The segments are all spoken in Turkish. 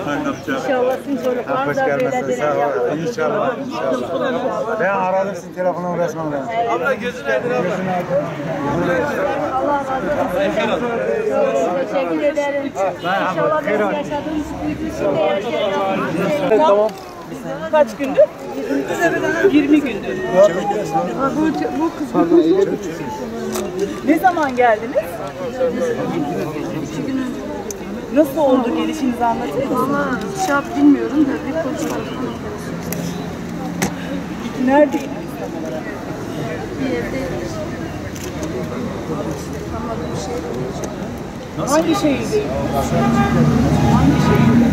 İnşallah sizin çocuklarınız da böyle İnşallah, inşallah. Ben aradım sizin telefonun resmen ben. Abla gözün aydın abla. Allah razı olsun. Teşekkür ederim. İnşallah benim yaşadığım büyüklükte yaşayacağım. Tamam. Kaç gündür? 20 gündür. Bu kısmı. Ne zaman geldiniz? 2 gün önce. Nasıl oldu gelişinizi anlatır mısınız? Valla şap bilmiyorum da bir konuşalım. Neredeydiniz? Bir evdeyiz. Ama bir şey olmayacak. Hangi şehirdeydiniz? Hangi şehirde?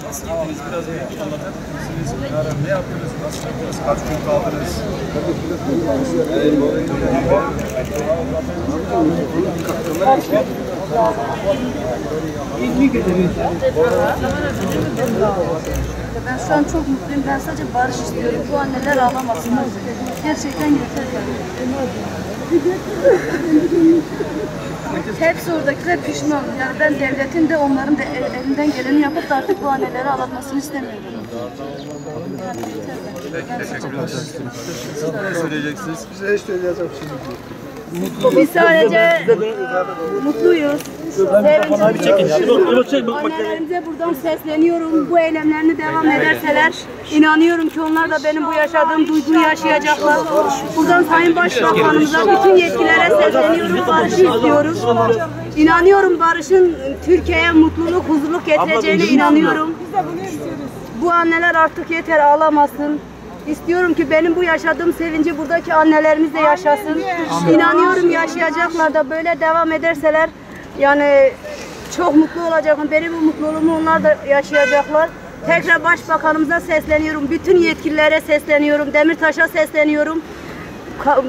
Nasıl gittiniz? Biraz anlatır mısınız? Ne yaptınız? Nasıl gittiniz? Kaç gün kaldınız? 20 gün. Ben şu an çok mutluyum. Ben sadece barış istiyorum. Bu anneler ağlamasın. Gerçekten yeter. Hepsi oradakiler pişman. Yani ben devletin de onların da elinden geleni yapıp da artık bu anneleri ağlatmasını istemiyorum. Peki, teşekkür ederim. Siz ne söyleyeceksiniz? Bize hiç söyleyeceğim şimdi. Biz sadece mutluyuz. Annelerimize buradan sesleniyorum. Bu eylemlerini devam ederseler inanıyorum ki onlar da benim bu yaşadığım duyguyu yaşayacaklar. Buradan Sayın Başbakanımıza, bütün yetkililere sesleniyorum. Barışı istiyoruz. İnanıyorum barışın Türkiye'ye mutluluk, huzurluk getireceğine inanıyorum. Bu anneler artık yeter ağlamasın. İstiyorum ki benim bu yaşadığım sevinci buradaki annelerimiz de yaşasın. İnanıyorum yaşayacaklar da böyle devam ederseler yani çok mutlu olacakım. Benim bu mutluluğumu onlar da yaşayacaklar. Tekrar Başbakanımıza sesleniyorum. Bütün yetkililere sesleniyorum. Demirtaş'a sesleniyorum.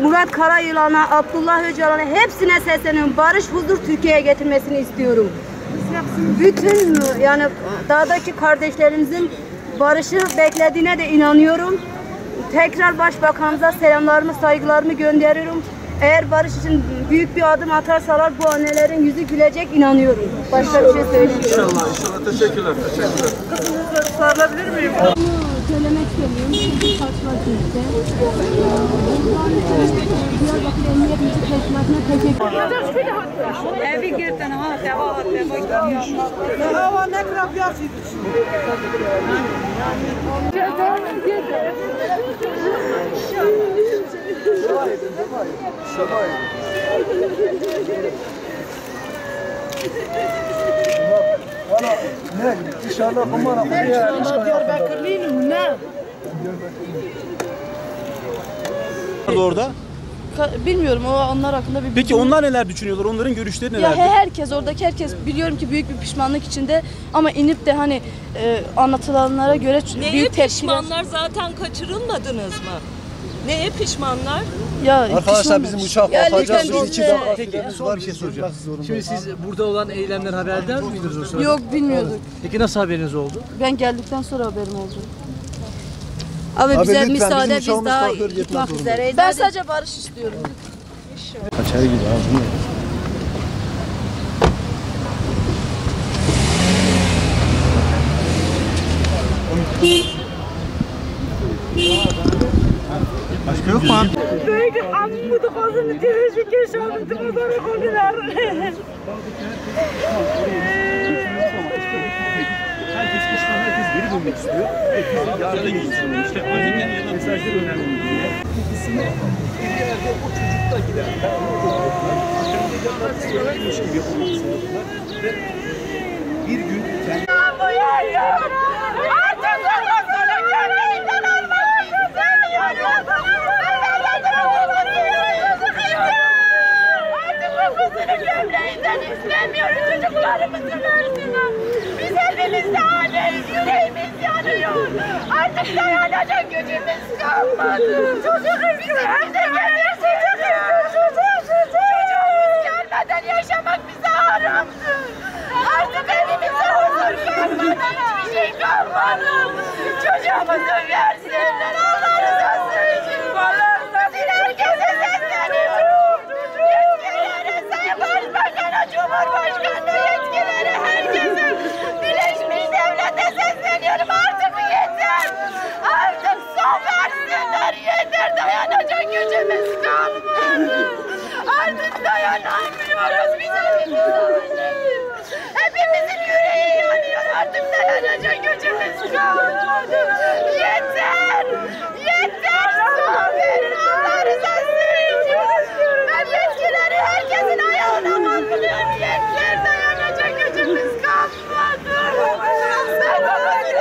Murat Karayılan'a, Abdullah Öcalan'a hepsine sesleniyorum. Barış, huzur Türkiye'ye getirmesini istiyorum. Bütün yani dağdaki kardeşlerimizin barışı beklediğine de inanıyorum. Tekrar Başbakanımıza selamlarımı, saygılarımı gönderiyorum. Eğer barış için büyük bir adım atarsalar bu annelerin yüzü gülecek inanıyorum. Başka bir şey söyleyeyim. İnşallah, inşallah. Teşekkürler, teşekkürler. Kızınızla sarılabilir miyim? Söylemek istemiyorum. Çünkü karşılaştığımızda Diyarbakır Emniyet Müzik Teşkilatı'na teşekkür ederim. Evi girdin ha, devam et. Hava ne kadar yapıyorsun? Ne? İnşallah kumara. Diyarbakırlıyım ne? Orada. Bilmiyorum onlar hakkında bir Peki onlar neler düşünüyorlar? Onların görüşleri neler? Ya herkes oradaki herkes biliyorum ki büyük bir pişmanlık içinde ama inip de hani anlatılanlara göre büyük tepkiler. Pişmanlar zaten kaçırılmadınız mı? Neye pişmanlar? Ya Arkadaşlar bizim uçak kalkacağız. Peki son bir şey soracağım. Şimdi siz burada olan eylemler haberdar mıydınız o sırada? Yok bilmiyorduk. Peki nasıl haberiniz oldu? Ben geldikten sonra haberim oldu. Abi bize lütfen, müsaade bizim biz uçağımız daha kalkıyor, gitmek gitmek üzereyiz. Ben sadece barış istiyorum. Kaçar gibi abi. Başka yok mu abi? Böyle ammudu kozunu çevirdik yaşadık kozara konular. Herkes pişman, herkes geri dönmek istiyor. Herkes yardım istiyor. İşte önceki mesajlar önemli diye. Genelde o çocuk da gider. Söylemiş gibi yapılmak istiyorlar. Ve bir gün kendi... İstemiyoruz çocuklarımızın ölsünü. Biz evimizde aileyiz, yüreğimiz yanıyor. Artık dayanacak gücümüz kalmadı. Biz evde gelirsin çocuğumuz gelmeden yaşamak bize haramdı. Artık evimizde huzur kalmadı, hiçbir şey kalmadı. Çocuğumuzu versinler, Allah rızası için. Biz herkese sesleniyoruz. Yetkililere, Sayın Başbakan'a, Cumhurbaşkanı gücümüz kalmadı. Yeter! Yeter! Son verin Allah rızası için. Ben yetkilileri herkesin ayağına kalkıyorum. Yeter! Dayanacak gücümüz kalmadı. Ben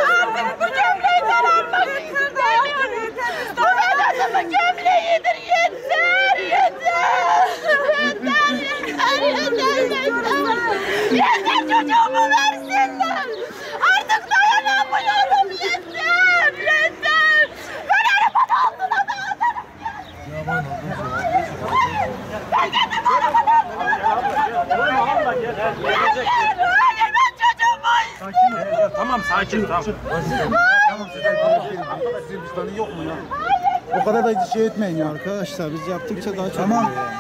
artık bu gömleği almak istemiyorum. Bu Vedat'ın gömleğidir. Yeter! Yeter! Yeter! Yeter! Yeter çocuğumu versinler. Artık dayanamıyorum. Yeter. Yeter. Ben arabanın altına da atarım. Ben kendim arabanın altına atarım. Hayır ben çocuğumu. Tamam sakin tamam. Tamam sizin vicdanı yok mu ya? O kadar da şey etmeyin ya. Arkadaşlar biz yaptıkça daha çok Tamam. oluyor yani.